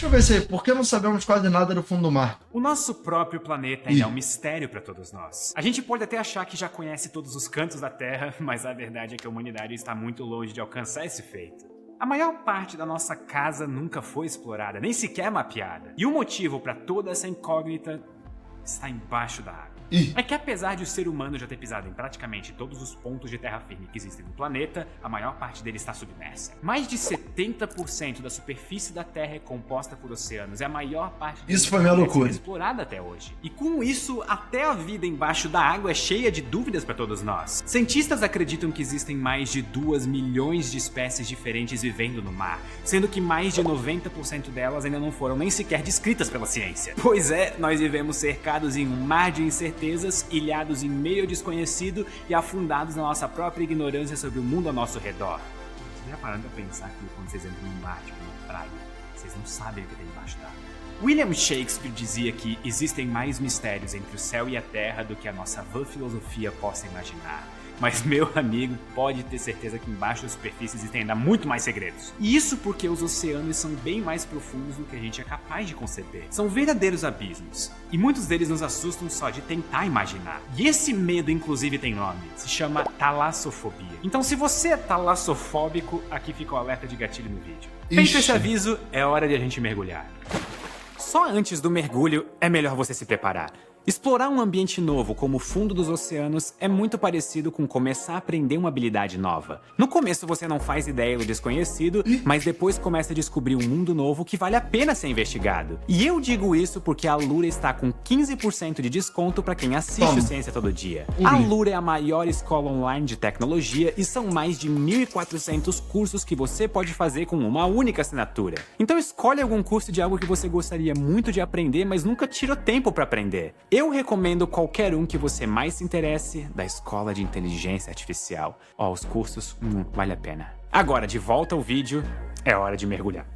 Deixa eu ver se por que não sabemos quase nada do fundo do mar? O nosso próprio planeta ainda é um mistério para todos nós. A gente pode até achar que já conhece todos os cantos da Terra, mas a verdade é que a humanidade está muito longe de alcançar esse feito. A maior parte da nossa casa nunca foi explorada, nem sequer mapeada. E o motivo para toda essa incógnita está embaixo da água. É que apesar de o ser humano já ter pisado em praticamente todos os pontos de terra firme que existem no planeta, a maior parte dele está submersa. Mais de 70% da superfície da Terra é composta por oceanos, e a maior parte isso foi minha loucura. Explorada até hoje. E com isso, até a vida embaixo da água é cheia de dúvidas para todos nós. Cientistas acreditam que existem mais de 2 milhões de espécies diferentes vivendo no mar, sendo que mais de 90% delas ainda não foram nem sequer descritas pela ciência. Pois é, nós vivemos cercados em um mar de incertezas, ilhados em meio ao desconhecido e afundados na nossa própria ignorância sobre o mundo ao nosso redor. Vocês já pararam pra pensar que quando vocês entram no mar, tipo na praia, vocês não sabem o que tem embaixo d'água? William Shakespeare dizia que existem mais mistérios entre o céu e a terra do que a nossa vã filosofia possa imaginar. Mas, meu amigo, pode ter certeza que embaixo da superfície existem ainda muito mais segredos. E isso porque os oceanos são bem mais profundos do que a gente é capaz de conceber. São verdadeiros abismos. E muitos deles nos assustam só de tentar imaginar. E esse medo, inclusive, tem nome. Se chama talassofobia. Então, se você é talassofóbico, aqui fica o alerta de gatilho no vídeo. Feito esse aviso, é hora de a gente mergulhar. Só antes do mergulho, é melhor você se preparar. Explorar um ambiente novo como o fundo dos oceanos é muito parecido com começar a aprender uma habilidade nova. No começo você não faz ideia do desconhecido, mas depois começa a descobrir um mundo novo que vale a pena ser investigado. E eu digo isso porque a Alura está com 15% de desconto para quem assiste o Ciência Todo Dia. A Alura é a maior escola online de tecnologia e são mais de 1.400 cursos que você pode fazer com uma única assinatura. Então escolhe algum curso de algo que você gostaria muito de aprender, mas nunca tirou tempo para aprender. Eu recomendo qualquer um que você mais se interesse da Escola de Inteligência Artificial. Os cursos, vale a pena. Agora, de volta ao vídeo, é hora de mergulhar.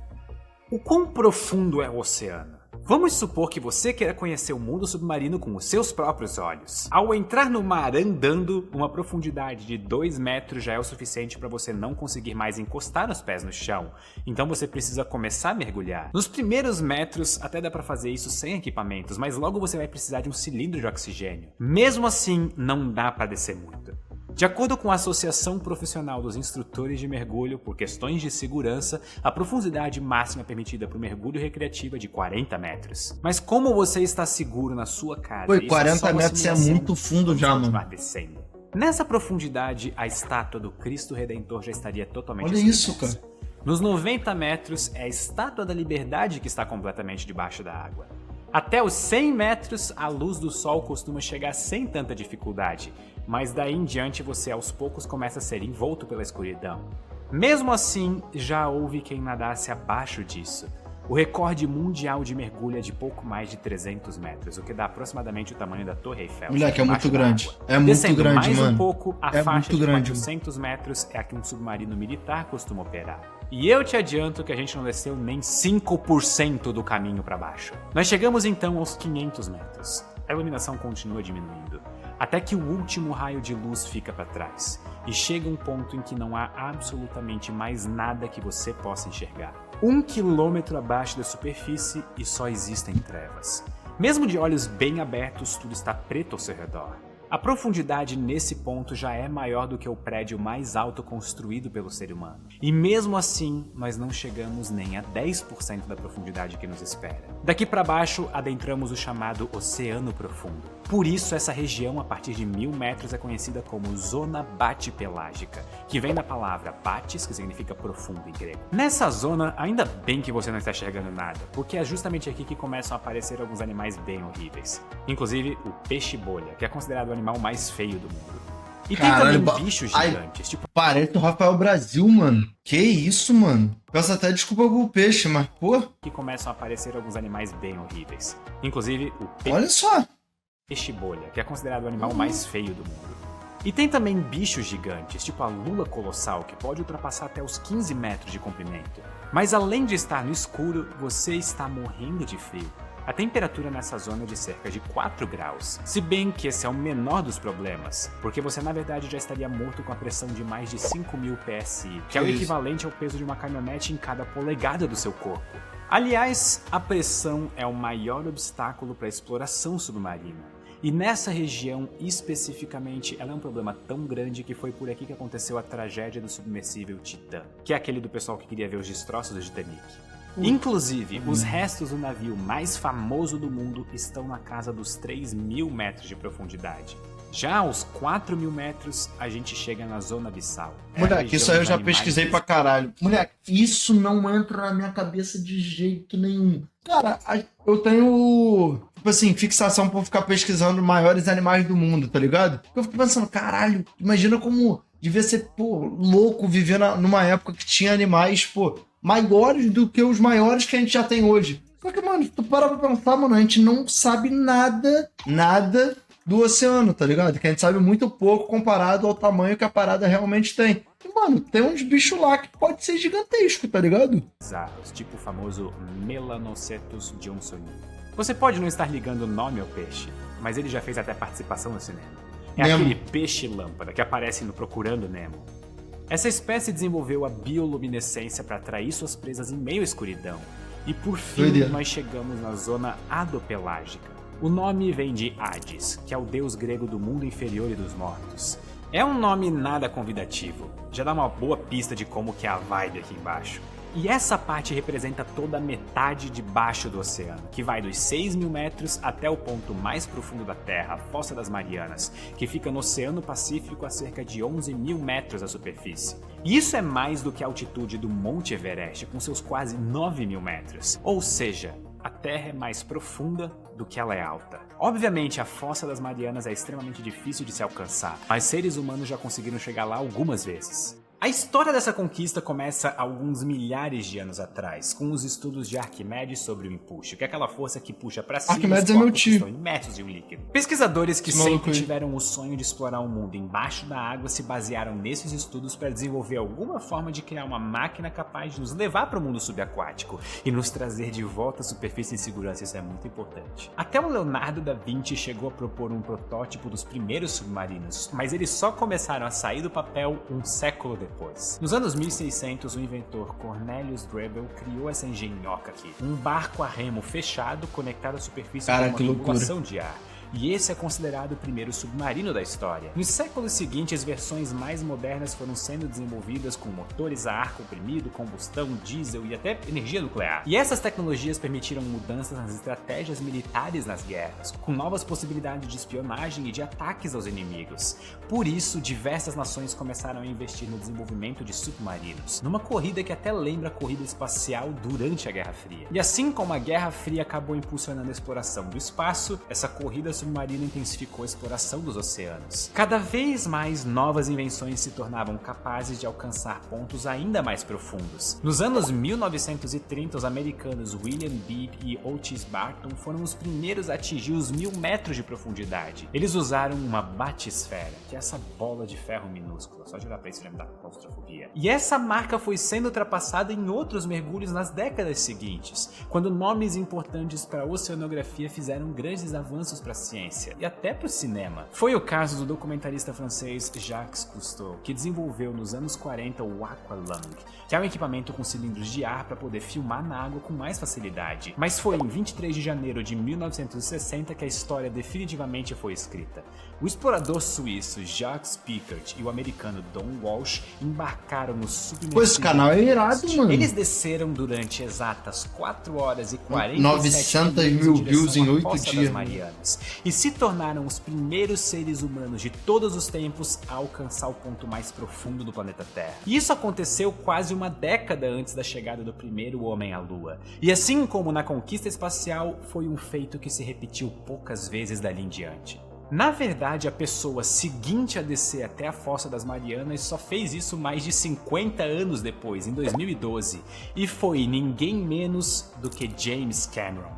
O quão profundo é o oceano? Vamos supor que você queira conhecer o mundo submarino com os seus próprios olhos. Ao entrar no mar andando, uma profundidade de 2 metros já é o suficiente para você não conseguir mais encostar os pés no chão. Então você precisa começar a mergulhar. Nos primeiros metros, até dá para fazer isso sem equipamentos, mas logo você vai precisar de um cilindro de oxigênio. Mesmo assim, não dá para descer muito. De acordo com a Associação Profissional dos Instrutores de Mergulho, por questões de segurança, a profundidade máxima permitida para o mergulho recreativo é de 40 metros. Mas como você está seguro na sua casa... 40 metros é muito fundo já, mano. Descendo. Nessa profundidade, a estátua do Cristo Redentor já estaria totalmente... Olha isso, cara. Nos 90 metros, é a Estátua da Liberdade que está completamente debaixo da água. Até os 100 metros, a luz do sol costuma chegar sem tanta dificuldade, mas daí em diante você aos poucos começa a ser envolto pela escuridão. Mesmo assim, já houve quem nadasse abaixo disso. O recorde mundial de mergulho é de pouco mais de 300 metros, o que dá aproximadamente o tamanho da Torre Eiffel. Moleque, é muito grande. É muito grande, mais mano. Um pouco, a faixa de 400 metros é a que um submarino militar costuma operar. E eu te adianto que a gente não desceu nem 5% do caminho para baixo. Nós chegamos então aos 500 metros. A iluminação continua diminuindo, até que o último raio de luz fica para trás. E chega um ponto em que não há absolutamente mais nada que você possa enxergar. 1 quilômetro abaixo da superfície e só existem trevas. Mesmo de olhos bem abertos, tudo está preto ao seu redor. A profundidade nesse ponto já é maior do que o prédio mais alto construído pelo ser humano. E mesmo assim, nós não chegamos nem a 10% da profundidade que nos espera. Daqui para baixo, adentramos o chamado Oceano Profundo. Por isso, essa região, a partir de 1000 metros, é conhecida como Zona Batipelágica, que vem da palavra batis, que significa profundo em grego. Nessa zona, ainda bem que você não está enxergando nada, porque é justamente aqui que começam a aparecer alguns animais bem horríveis. Inclusive, o peixe-bolha, que é considerado o animal mais feio do mundo. E caralho, tem também bichos gigantes, tipo... Parece o Rafael Brasil, mano. Que isso, mano? Peço até desculpa pro peixe, mas, pô... Que começam a aparecer alguns animais bem horríveis. Inclusive, o olha só! Peixe-bolha, que é considerado o animal mais feio do mundo. E tem também bichos gigantes, tipo a lula colossal, que pode ultrapassar até os 15 metros de comprimento. Mas além de estar no escuro, você está morrendo de frio. A temperatura nessa zona é de cerca de 4 graus, se bem que esse é o menor dos problemas, porque você na verdade já estaria morto com a pressão de mais de 5.000 PSI, que é o equivalente ao peso de uma caminhonete em cada polegada do seu corpo. Aliás, a pressão é o maior obstáculo para a exploração submarina. E nessa região, especificamente, ela é um problema tão grande que foi por aqui que aconteceu a tragédia do submersível Titã, que é aquele do pessoal que queria ver os destroços do Titanic. Inclusive, os restos do navio mais famoso do mundo estão na casa dos 3.000 metros de profundidade. Já aos 4.000 metros, a gente chega na zona abissal. Moleque, isso aí eu já pesquisei pra caralho. Moleque, isso não entra na minha cabeça de jeito nenhum. Cara, eu tenho, tipo assim, fixação por ficar pesquisando maiores animais do mundo, tá ligado? Eu fico pensando, caralho, imagina como devia ser, pô, louco viver numa época que tinha animais, pô, maiores do que os maiores que a gente já tem hoje. Só que, mano, se tu parar pra pensar, mano, a gente não sabe nada do oceano, tá ligado? Que a gente sabe muito pouco comparado ao tamanho que a parada realmente tem. E, mano, tem uns bichos lá que pode ser gigantesco, tá ligado? Bizarros, tipo o famoso Melanocetus johnsoni. Você pode não estar ligando o nome ao peixe, mas ele já fez até participação no cinema. É Nemo. aquele peixe-lâmpada que aparece no Procurando Nemo. Essa espécie desenvolveu a bioluminescência para atrair suas presas em meio à escuridão. E por fim, Doideira. nós chegamos na zona adopelágica. O nome vem de Hades, que é o deus grego do mundo inferior e dos mortos. É um nome nada convidativo, já dá uma boa pista de como que é a vibe aqui embaixo. E essa parte representa toda a metade de baixo do oceano, que vai dos 6.000 metros até o ponto mais profundo da Terra, a Fossa das Marianas, que fica no Oceano Pacífico a cerca de 11.000 metros da superfície. E isso é mais do que a altitude do Monte Everest, com seus quase 9.000 metros. Ou seja, a Terra é mais profunda do que ela é alta. Obviamente, a Fossa das Marianas é extremamente difícil de se alcançar, mas seres humanos já conseguiram chegar lá algumas vezes. A história dessa conquista começa alguns milhares de anos atrás, com os estudos de Arquimedes sobre o empuxo, que é aquela força que puxa para cima Arquimedes os é meu corpos que tio. estão imersos em um líquido. Pesquisadores que Esse maluco sempre aí. tiveram o sonho de explorar um mundo embaixo da água se basearam nesses estudos para desenvolver alguma forma de criar uma máquina capaz de nos levar para o mundo subaquático e nos trazer de volta à superfície em segurança. Isso é muito importante. Até o Leonardo da Vinci chegou a propor um protótipo dos primeiros submarinos, mas eles só começaram a sair do papel um século depois. Nos anos 1600, o inventor Cornelius Drebbel criou essa engenhoca aqui, um barco a remo fechado conectado à superfície Cara, com que uma loucura. tubulação de ar. E esse é considerado o primeiro submarino da história. Nos séculos seguintes, versões mais modernas foram sendo desenvolvidas com motores a ar comprimido, combustão, diesel e até energia nuclear. E essas tecnologias permitiram mudanças nas estratégias militares nas guerras, com novas possibilidades de espionagem e de ataques aos inimigos. Por isso, diversas nações começaram a investir no desenvolvimento de submarinos, numa corrida que até lembra a corrida espacial durante a Guerra Fria. E assim como a Guerra Fria acabou impulsionando a exploração do espaço, essa corrida submarina intensificou a exploração dos oceanos. Cada vez mais novas invenções se tornavam capazes de alcançar pontos ainda mais profundos. Nos anos 1930, os americanos William Beebe e Otis Barton foram os primeiros a atingir os 1.000 metros de profundidade. Eles usaram uma batisfera, que é essa bola de ferro minúscula, só de olhar pra isso já me dá claustrofobia. E essa marca foi sendo ultrapassada em outros mergulhos nas décadas seguintes, quando nomes importantes para a oceanografia fizeram grandes avanços para a ciência e até para o cinema. Foi o caso do documentarista francês Jacques Cousteau, que desenvolveu nos anos 40 o Aqualung, que é um equipamento com cilindros de ar para poder filmar na água com mais facilidade. Mas foi em 23 de janeiro de 1960 que a história definitivamente foi escrita. O explorador suíço Jacques Piccard e o americano Don Walsh embarcaram no submersível. Pô, esse canal é irado, mano. Eles desceram durante exatas 4 horas e 47 900 minutos mil em direção views em à 8 Fossa das dias. Marianas, e se tornaram os primeiros seres humanos de todos os tempos a alcançar o ponto mais profundo do planeta Terra. E isso aconteceu quase uma década antes da chegada do primeiro homem à Lua. E assim como na conquista espacial, foi um feito que se repetiu poucas vezes dali em diante. Na verdade, a pessoa seguinte a descer até a Fossa das Marianas só fez isso mais de 50 anos depois, em 2012, e foi ninguém menos do que James Cameron,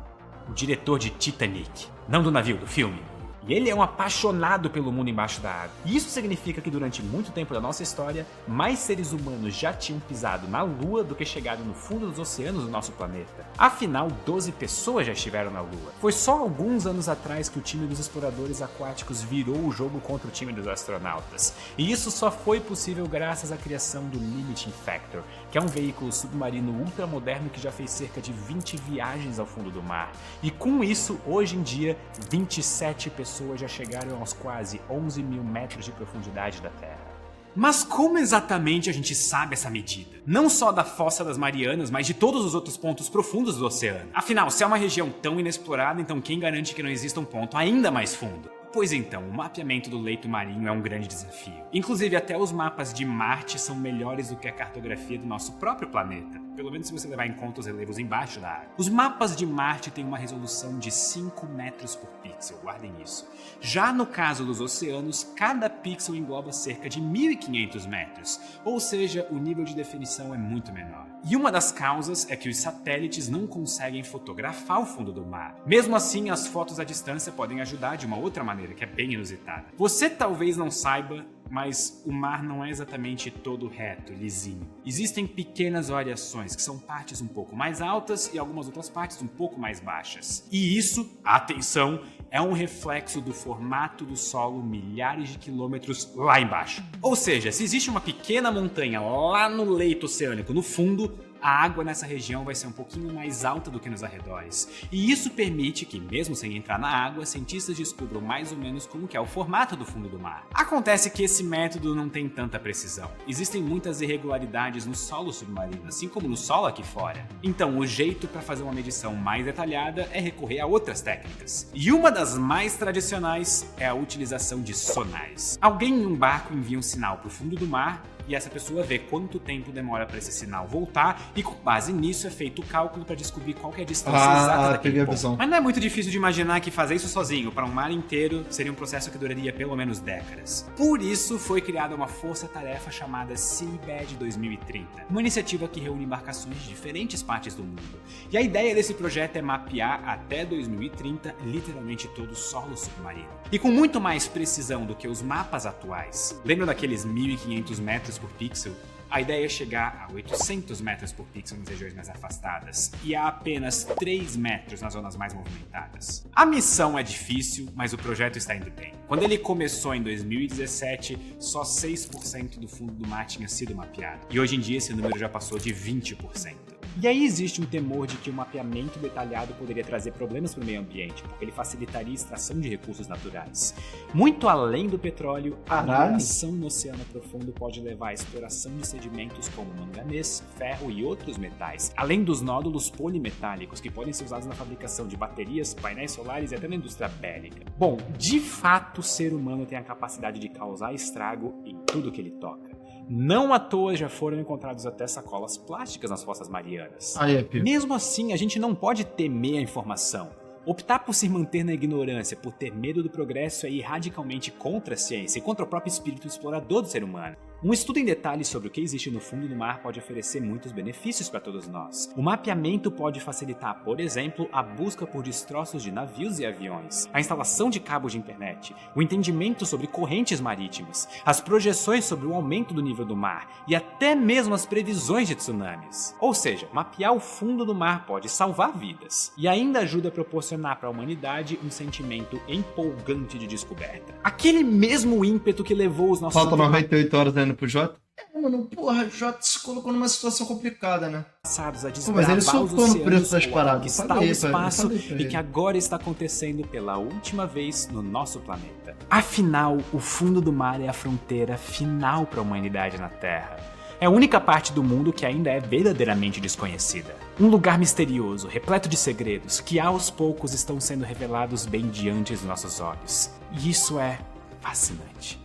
o diretor de Titanic. Não do navio, do filme. E ele é um apaixonado pelo mundo embaixo da água. E isso significa que durante muito tempo da nossa história, mais seres humanos já tinham pisado na Lua do que chegado no fundo dos oceanos do nosso planeta. Afinal, 12 pessoas já estiveram na Lua. Foi só alguns anos atrás que o time dos exploradores aquáticos virou o jogo contra o time dos astronautas. E isso só foi possível graças à criação do Limiting Factor, que é um veículo submarino ultramoderno que já fez cerca de 20 viagens ao fundo do mar. E com isso, hoje em dia, 27 pessoas já chegaram aos quase 11 mil metros de profundidade da Terra. Mas como exatamente a gente sabe essa medida? Não só da Fossa das Marianas, mas de todos os outros pontos profundos do oceano. Afinal, se é uma região tão inexplorada, então quem garante que não exista um ponto ainda mais fundo? Pois então, o mapeamento do leito marinho é um grande desafio. Inclusive, até os mapas de Marte são melhores do que a cartografia do nosso próprio planeta. Pelo menos se você levar em conta os relevos embaixo da água. Os mapas de Marte têm uma resolução de 5 metros por pixel, guardem isso. Já no caso dos oceanos, cada pixel engloba cerca de 1.500 metros, ou seja, o nível de definição é muito menor. E uma das causas é que os satélites não conseguem fotografar o fundo do mar. Mesmo assim, as fotos à distância podem ajudar de uma outra maneira, que é bem inusitada. Você talvez não saiba, mas o mar não é exatamente todo reto, lisinho. Existem pequenas variações, que são partes um pouco mais altas e algumas outras partes um pouco mais baixas. E isso, atenção, é um reflexo do formato do solo milhares de quilômetros lá embaixo. Ou seja, se existe uma pequena montanha lá no leito oceânico, no fundo, a água nessa região vai ser um pouquinho mais alta do que nos arredores. E isso permite que, mesmo sem entrar na água, cientistas descubram mais ou menos como que é o formato do fundo do mar. Acontece que esse método não tem tanta precisão. Existem muitas irregularidades no solo submarino, assim como no solo aqui fora. Então, o jeito para fazer uma medição mais detalhada é recorrer a outras técnicas. E uma das mais tradicionais é a utilização de sonares. Alguém em um barco envia um sinal para o fundo do mar, e essa pessoa vê quanto tempo demora para esse sinal voltar, e com base nisso é feito o cálculo para descobrir qual que é a distância exata daquele ponto. Mas não é muito difícil de imaginar que fazer isso sozinho para um mar inteiro seria um processo que duraria pelo menos décadas. Por isso foi criada uma força-tarefa chamada Seabed 2030, uma iniciativa que reúne embarcações de diferentes partes do mundo. E a ideia desse projeto é mapear até 2030 literalmente todo o solo submarino. E com muito mais precisão do que os mapas atuais. Lembra daqueles 1.500 metros por pixel? A ideia é chegar a 800 metros por pixel nas regiões mais afastadas e a apenas 3 metros nas zonas mais movimentadas. A missão é difícil, mas o projeto está indo bem. Quando ele começou em 2017, só 6% do fundo do mar tinha sido mapeado. E hoje em dia esse número já passou de 20%. E aí existe um temor de que o mapeamento detalhado poderia trazer problemas para o meio ambiente, porque ele facilitaria a extração de recursos naturais. Muito além do petróleo, a mineração no oceano profundo pode levar à exploração de sedimentos como manganês, ferro e outros metais, além dos nódulos polimetálicos que podem ser usados na fabricação de baterias, painéis solares e até na indústria bélica. Bom, de fato o ser humano tem a capacidade de causar estrago em tudo que ele toca. Não à toa já foram encontrados até sacolas plásticas nas fossas marianas. Mesmo assim, a gente não pode temer a informação. Optar por se manter na ignorância, por ter medo do progresso é ir radicalmente contra a ciência e contra o próprio espírito explorador do ser humano. Um estudo em detalhes sobre o que existe no fundo do mar pode oferecer muitos benefícios para todos nós. O mapeamento pode facilitar, por exemplo, a busca por destroços de navios e aviões, a instalação de cabos de internet, o entendimento sobre correntes marítimas, as projeções sobre o aumento do nível do mar e até mesmo as previsões de tsunamis. Ou seja, mapear o fundo do mar pode salvar vidas e ainda ajuda a proporcionar para a humanidade um sentimento empolgante de descoberta. Aquele mesmo ímpeto que levou os nossos... Falta 98 horas ainda pro Jota? Mano, porra, o Jota se colocou numa situação complicada, né? Passados a mas ele soltou no preço das paradas. Que está no espaço e que agora está acontecendo pela última vez no nosso planeta. Afinal, o fundo do mar é a fronteira final para a humanidade na Terra. É a única parte do mundo que ainda é verdadeiramente desconhecida. Um lugar misterioso, repleto de segredos, que aos poucos estão sendo revelados bem diante dos nossos olhos. E isso é fascinante.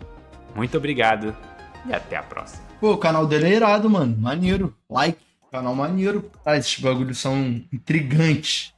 Muito obrigado e até a próxima. Pô, o canal dele é irado, mano. Maneiro. Like. Canal maneiro. Ah, esses bagulhos são intrigantes.